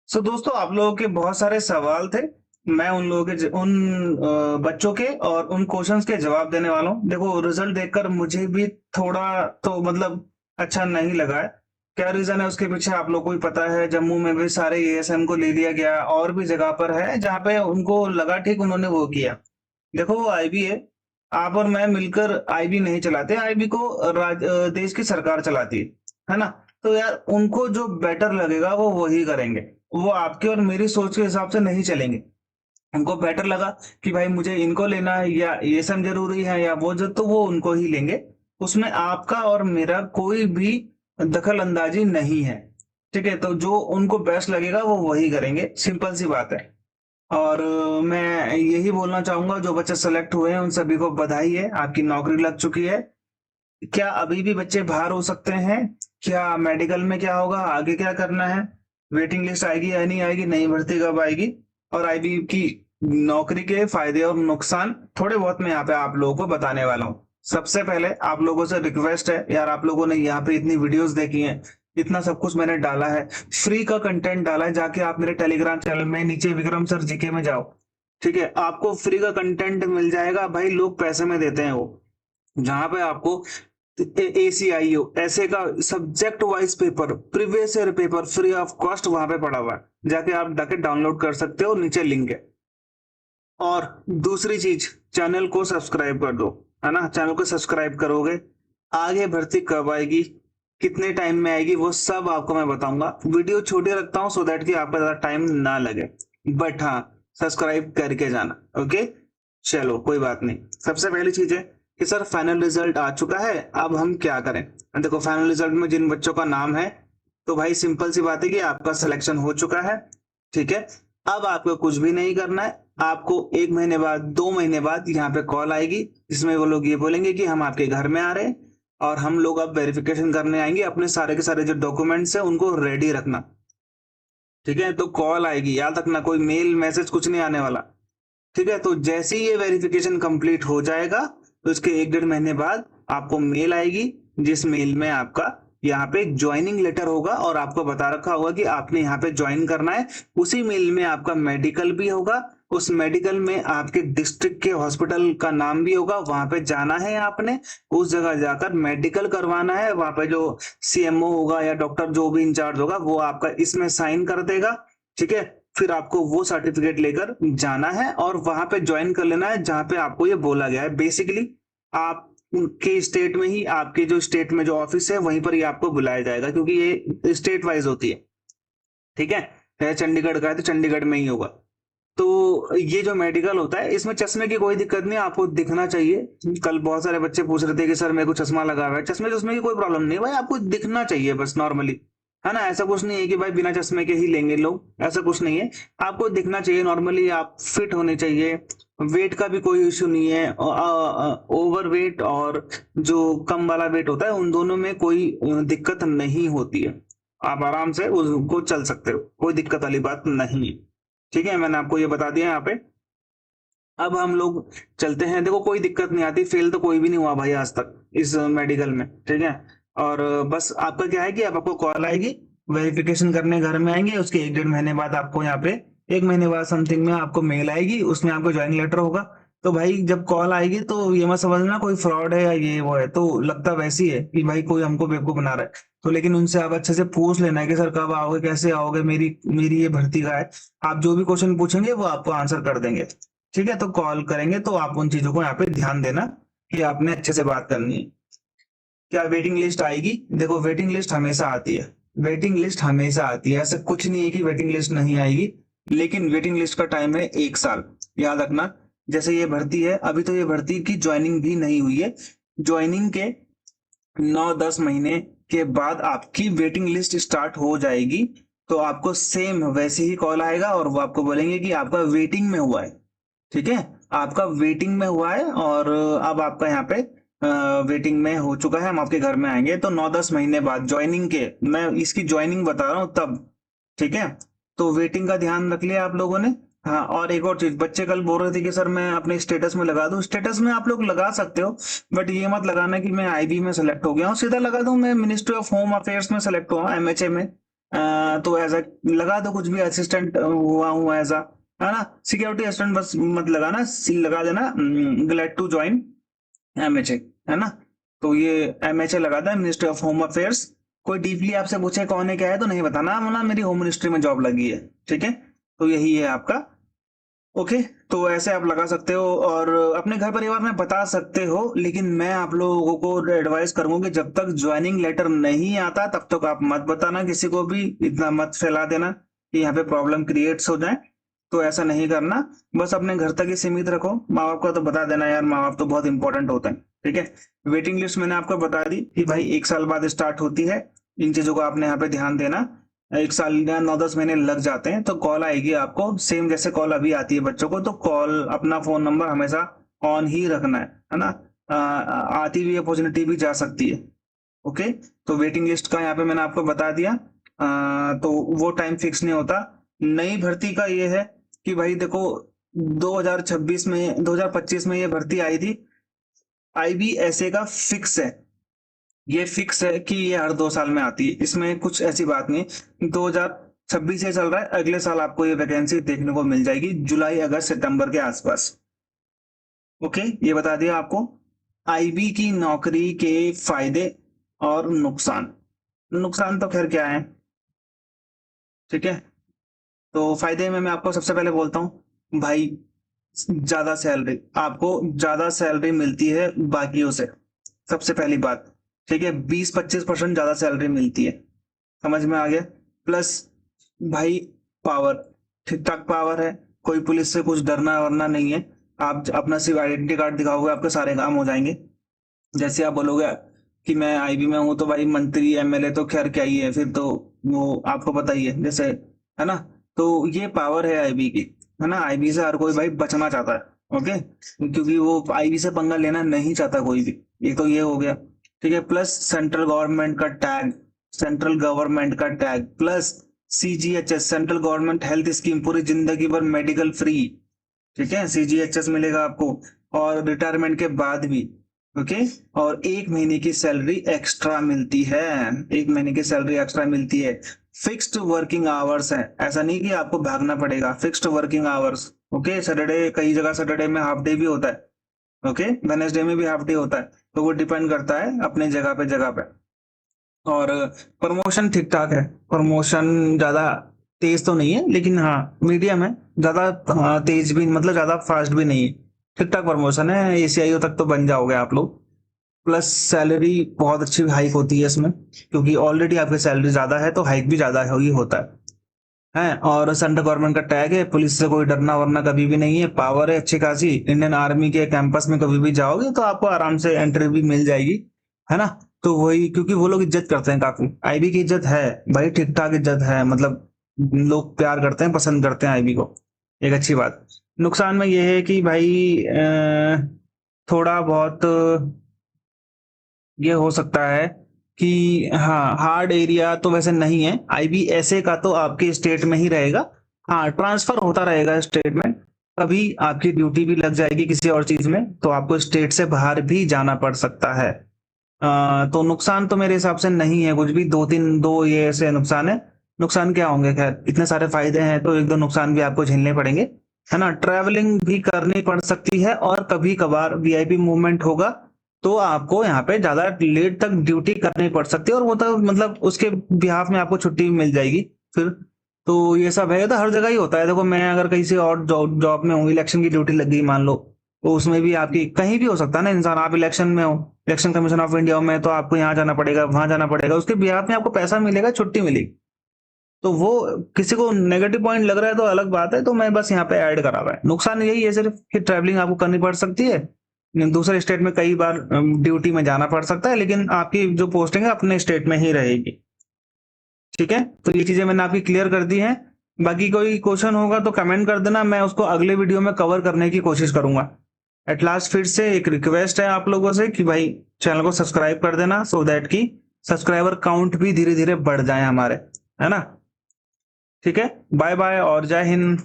दोस्तों, आप लोगों के बहुत सारे सवाल थे। मैं उन लोगों के बच्चों के और उन क्वेश्चंस के जवाब देने वाला हूँ। देखो, रिजल्ट देखकर मुझे भी थोड़ा तो मतलब अच्छा नहीं लगा है। क्या रीजन है उसके पीछे आप लोग को भी पता है। जम्मू में भी सारे एएसएम को ले लिया गया और भी जगह पर है जहाँ पे उनको लगा ठीक उन्होंने वो किया। देखो, वो आईबी है। आप और मैं मिलकर आईबी नहीं चलाते। आईबी को देश की सरकार चलाती है ना। तो यार, उनको जो बेटर लगेगा वो वही करेंगे। वो आपके और मेरी सोच के हिसाब से नहीं चलेंगे। उनको बेटर लगा कि भाई मुझे इनको लेना है या ये सब जरूरी है या वो जो, तो वो उनको ही लेंगे। उसमें आपका और मेरा कोई भी दखल अंदाजी नहीं है। ठीक है, तो जो उनको बेस्ट लगेगा वो वही करेंगे, सिंपल सी बात है। और मैं यही बोलना चाहूंगा, जो बच्चे सेलेक्ट हुए हैं उन सभी को बधाई है, आपकी नौकरी लग चुकी है। क्या अभी भी बच्चे बाहर हो सकते हैं? क्या मेडिकल में क्या होगा, आगे क्या करना है, वेटिंग लिस्ट आएगी या नहीं आएगी, नई भर्ती कब आएगी, और आईबी की नौकरी के फायदे और नुकसान थोड़े बहुत मैं यहाँ पे आप लोगों को बताने वाला हूँ। सबसे पहले आप लोगों से रिक्वेस्ट है यार, आप लोगों ने यहाँ पे इतनी वीडियोस देखी हैं, इतना सब कुछ मैंने डाला है, फ्री का कंटेंट डाला है। जाके आप मेरे टेलीग्राम चैनल में नीचे विक्रम सर जीके में जाओ। ठीक है, आपको फ्री का कंटेंट मिल जाएगा भाई, लोग पैसे में देते हैं वो। जहां पे आपको एसीआईओ ऐसे का subject wise paper, previous year paper free of cost वहां पे पड़ा हुआ है। जाके डाउनलोड कर सकते हो, नीचे लिंक है। और दूसरी चीज, चैनल को सब्सक्राइब कर दो, है ना। चैनल को सब्सक्राइब करोगे, आगे भर्ती कब आएगी, कितने टाइम में आएगी, वो सब आपको मैं बताऊंगा। वीडियो छोटी रखता हूँ सो दैट कि आपका ज्यादा टाइम ना लगे। बट हाँ, सब्सक्राइब करके जाना। ओके, चलो कोई बात नहीं। सबसे पहली चीज है कि सर फाइनल रिजल्ट आ चुका है, अब हम क्या करें। देखो, फाइनल रिजल्ट में जिन बच्चों का नाम है, तो भाई सिंपल सी बात है कि आपका सिलेक्शन हो चुका है। ठीक है, अब आपको कुछ भी नहीं करना है। आपको 1 महीने बाद, 2 महीने बाद यहाँ पे कॉल आएगी, जिसमें वो लोग ये बोलेंगे कि हम आपके घर में आ रहे हैं और हम लोग अब वेरिफिकेशन करने आएंगे। अपने सारे के सारे जो डॉक्यूमेंट्स है उनको रेडी रखना। ठीक है, तो कॉल आएगी, याद रखना, कोई मेल मैसेज कुछ नहीं आने वाला। ठीक है, तो जैसे ही ये वेरिफिकेशन कंप्लीट हो जाएगा, तो इसके 1 1.5 महीने बाद आपको मेल आएगी, जिस मेल में आपका यहाँ पे ज्वाइनिंग लेटर होगा और आपको बता रखा होगा कि आपने यहाँ पे ज्वाइन करना है। उसी मेल में आपका मेडिकल भी होगा। उस मेडिकल में आपके डिस्ट्रिक्ट के हॉस्पिटल का नाम भी होगा, वहां पे जाना है आपने। उस जगह जाकर मेडिकल करवाना है। वहां पे जो सीएमओ होगा या डॉक्टर जो भी इंचार्ज होगा, वो आपका इसमें साइन कर देगा। ठीक है, फिर आपको वो सर्टिफिकेट लेकर जाना है और वहां पे ज्वाइन कर लेना है जहां पे आपको ये बोला गया है। बेसिकली आप के स्टेट में ही, आपके जो स्टेट में जो ऑफिस है वहीं पर ही आपको बुलाया जाएगा, क्योंकि ये स्टेट वाइज होती है। ठीक है, चाहे चंडीगढ़ का है तो चंडीगढ़ में ही होगा। तो ये जो मेडिकल होता है, इसमें चश्मे की कोई दिक्कत नहीं, आपको दिखना चाहिए। कल बहुत सारे बच्चे पूछ रहे थे कि सर मेरे को चश्मा लगा हुआ है। चश्मे चश्मे की कोई प्रॉब्लम नहीं भाई, आपको दिखना चाहिए बस नॉर्मली, है ना। ऐसा कुछ नहीं है कि भाई बिना चश्मे के ही लेंगे लोग, ऐसा कुछ नहीं है। आपको दिखना चाहिए नॉर्मली, आप फिट होने चाहिए। वेट का भी कोई इश्यू नहीं है। ओवर वेट और जो कम वाला वेट होता है, उन दोनों में कोई दिक्कत नहीं होती है। आप आराम से उसको चल सकते हो, कोई दिक्कत वाली बात नहीं है। ठीक है, मैंने आपको ये बता दिया यहाँ पे। अब हम लोग चलते हैं। देखो, कोई दिक्कत नहीं आती, फेल तो कोई भी नहीं हुआ भाई आज तक इस मेडिकल में। ठीक है, और बस आपका क्या है कि आपको कॉल आएगी, वेरिफिकेशन करने घर में आएंगे। उसके 1 1.5 महीने बाद आपको यहाँ पे, 1 महीने बाद समथिंग में आपको मेल आएगी, उसमें आपको ज्वाइनिंग लेटर होगा। तो भाई जब कॉल आएगी तो ये मत समझना कोई फ्रॉड है या ये वो है, तो लगता वैसी है कि भाई कोई हमको बेवकूफ बना रहा है। तो लेकिन उनसे आप अच्छे से पूछ लेना है कि सर कब आओगे, कैसे आओगे, मेरी मेरी ये भर्ती का है। आप जो भी क्वेश्चन पूछेंगे वो आपको आंसर कर देंगे। ठीक है, तो कॉल करेंगे तो आप उन चीजों को यहाँ पे ध्यान देना कि आपने अच्छे से बात करनी है। क्या वेटिंग लिस्ट आएगी? देखो, वेटिंग लिस्ट हमेशा आती है। वेटिंग लिस्ट हमेशा आती है, ऐसा कुछ नहीं है कि वेटिंग लिस्ट नहीं आएगी। लेकिन वेटिंग लिस्ट का टाइम है 1 साल, याद रखना। जैसे ये भर्ती है, अभी तो ये भर्ती की ज्वाइनिंग भी नहीं हुई है। ज्वाइनिंग के 9 10 महीने के बाद आपकी वेटिंग लिस्ट स्टार्ट हो जाएगी। तो आपको सेम वैसे ही कॉल आएगा और वो आपको बोलेंगे कि आपका वेटिंग में हुआ है। ठीक है, आपका वेटिंग में हुआ है और अब आपका यहाँ पे वेटिंग में हो चुका है, हम आपके घर में आएंगे। तो 9 10 महीने बाद ज्वाइनिंग के, मैं इसकी ज्वाइनिंग बता रहा हूँ तब। ठीक है, तो वेटिंग का ध्यान रख लिया आप लोगों ने। हाँ, और एक और चीज, बच्चे कल बोल रहे थे कि सर मैं अपने स्टेटस में लगा दूं। स्टेटस में आप लोग लगा सकते हो, बट ये मत लगाना कि मैं आईबी में सेलेक्ट हो गया हूँ। सीधा लगा दूं मैं मिनिस्ट्री ऑफ होम अफेयर्स में सेलेक्ट हुआ, एमएचए में। तो एज लगा दो कुछ भी, असिस्टेंट हुआ हूँ एज है ना, सिक्योरिटी असिस्टेंट बस मत लगाना, लगा देना ग्लैड टू ज्वाइन एमएचए, है ना। तो ये एमएचए लगा था, मिनिस्ट्री ऑफ होम अफेयर्स। कोई डीपली आपसे पूछे कौन है क्या है तो नहीं बताना, ना मेरी होम मिनिस्ट्री में जॉब लगी है, ठीक है। तो यही है आपका। ओके, तो ऐसे आप लगा सकते हो और अपने घर परिवार में बता सकते हो, लेकिन मैं आप लोगों को एडवाइस करूंगा कि जब तक ज्वाइनिंग लेटर नहीं आता तब तक आप मत बताना किसी को भी, इतना मत फैला देना कि यहाँ पे प्रॉब्लम क्रिएट्स हो जाए। तो ऐसा नहीं करना, बस अपने घर तक ही सीमित रखो। माँ बाप को तो बता देना यार, माँ बाप तो बहुत इंपॉर्टेंट होते हैं, ठीक है। वेटिंग लिस्ट मैंने आपको बता दी कि भाई 1 साल बाद स्टार्ट होती है, इन चीजों को आपने यहाँ पे ध्यान देना। 1 साल या 9-10 महीने लग जाते हैं तो कॉल आएगी आपको, सेम जैसे कॉल अभी आती है बच्चों को। तो कॉल, अपना फोन नंबर हमेशा ऑन ही रखना है ना। आती हुई अपॉर्चुनिटी भी जा सकती है। ओके, तो वेटिंग लिस्ट का यहाँ पे मैंने आपको बता दिया। तो वो टाइम फिक्स नहीं होता। नई भर्ती का ये है कि भाई देखो, 2025 में ये भर्ती आई थी, आईबीएसए का फिक्स है, ये फिक्स है कि ये हर 2 साल में आती है, इसमें कुछ ऐसी बात नहीं। 2026 से चल रहा है, अगले साल आपको ये वैकेंसी देखने को मिल जाएगी जुलाई अगस्त सितंबर के आसपास। ओके, ये बता दिया आपको आईबी की नौकरी के फायदे और नुकसान। नुकसान तो खैर क्या है, ठीक है। तो फायदे में मैं आपको सबसे पहले बोलता हूँ भाई, ज्यादा सैलरी, आपको ज्यादा सैलरी मिलती है बाकियों से, सबसे पहली बात, ठीक है। 20-25% ज्यादा सैलरी मिलती है, समझ में आ गया। प्लस भाई पावर, ठीक ठाक पावर है, कोई पुलिस से कुछ डरना वरना नहीं है। आप अपना सिर्फ आइडेंटिटी कार्ड दिखाओगे, आपके सारे काम हो जाएंगे। जैसे आप बोलोगे कि मैं आईबी में हूँ तो भाई मंत्री एमएलए तो खैर क्या ही है, फिर तो वो आपको पता ही है जैसे, है ना। तो ये पावर है आईबी की, है ना। आईबी से हर कोई भाई बचना चाहता है, ओके, क्योंकि वो आईबी से पंगा लेना नहीं चाहता कोई भी। एक तो ये हो गया, ठीक है। प्लस सेंट्रल गवर्नमेंट का टैग, सेंट्रल गवर्नमेंट का tag, plus CGHS, central government health scheme, पूरी जिंदगी भर मेडिकल फ्री, ठीक है, सीजीएचएस मिलेगा आपको, और रिटायरमेंट के बाद भी, ओके। और 1 महीने की सैलरी एक्स्ट्रा मिलती है, 1 महीने की सैलरी एक्स्ट्रा मिलती है। फिक्स्ड वर्किंग आवर्स है, ऐसा नहीं कि आपको भागना पड़ेगा, fixed working hours. Okay, Saturday, कई जगह सैटरडे में हाफ डे भी होता है, ओके, वेडनेसडे में भी हाफ डे होता है। तो वो डिपेंड करता है अपने जगह पे। और प्रमोशन ठीक ठाक है, प्रमोशन ज्यादा तेज तो नहीं है, लेकिन हाँ मीडियम है, ज्यादा तेज भी मतलब ज्यादा फास्ट भी नहीं है, ठीक ठाक प्रमोशन है। एसीआईओ तक तो बन जाओगे आप लोग। प्लस सैलरी बहुत अच्छी हाइक होती है इसमें, क्योंकि ऑलरेडी आपकी सैलरी ज्यादा है तो हाइक भी ज्यादा ही होता है। और सेंट्रल गवर्नमेंट का टैग है, पुलिस से कोई डरना वरना कभी भी नहीं है, पावर है अच्छी खासी। इंडियन आर्मी के कैंपस में कभी भी जाओगे तो आपको आराम से एंट्री भी मिल जाएगी, है ना। तो वही, क्योंकि वो लोग इज्जत करते हैं काफी, आईबी की इज्जत है भाई, ठीक ठाक इज्जत है, मतलब लोग प्यार करते हैं, पसंद करते हैं आईबी को, एक अच्छी बात। नुकसान में ये है कि भाई थोड़ा बहुत ये हो सकता है कि हाँ, हार्ड एरिया तो वैसे नहीं है, आईबीएसए का तो आपके स्टेट में ही रहेगा। हाँ, ट्रांसफर होता रहेगा स्टेट में, कभी आपकी ड्यूटी भी लग जाएगी किसी और चीज में तो आपको स्टेट से बाहर भी जाना पड़ सकता है। तो नुकसान तो मेरे हिसाब से नहीं है कुछ भी, दो ये ऐसे नुकसान है। नुकसान क्या होंगे, खैर इतने सारे फायदे हैं तो 1-2 नुकसान भी आपको झेलने पड़ेंगे, है ना। ट्रैवलिंग भी करनी पड़ सकती है, और कभी कभार वीआईपी मूवमेंट होगा तो आपको यहाँ पे ज्यादा लेट तक ड्यूटी करनी पड़ सकती है, और वो तो मतलब उसके बिहाफ में आपको छुट्टी भी मिल जाएगी फिर। तो ये सब है, तो हर जगह ही होता है। देखो, मैं अगर कहीं से और जॉब में हूँ, इलेक्शन की ड्यूटी लग गई मान लो, तो उसमें भी आपकी कहीं भी हो सकता है ना इंसान, आप इलेक्शन में हो, इलेक्शन कमीशन ऑफ इंडिया में, तो आपको यहाँ जाना पड़ेगा वहां जाना पड़ेगा, उसके बिहाफ में आपको पैसा मिलेगा, छुट्टी मिलेगी। तो वो किसी को नेगेटिव पॉइंट लग रहा है तो अलग बात है, तो मैं बस यहाँ पे ऐड करा हुआ है। नुकसान यही है सिर्फ कि ट्रैवलिंग आपको करनी पड़ सकती है, दूसरे स्टेट में कई बार ड्यूटी में जाना पड़ सकता है, लेकिन आपकी जो पोस्टिंग है अपने स्टेट में ही रहेगी, ठीक है। तो ये चीजें मैंने आपकी क्लियर कर दी हैं। बाकी कोई क्वेश्चन होगा तो कमेंट कर देना, मैं उसको अगले वीडियो में कवर करने की कोशिश करूंगा। एट लास्ट फिर से एक रिक्वेस्ट है आप लोगों से कि भाई चैनल को सब्सक्राइब कर देना, सो दैट कि सब्सक्राइबर काउंट भी धीरे धीरे बढ़ जाए हमारे, है ना। ठीक है, बाय बाय और जय हिंद।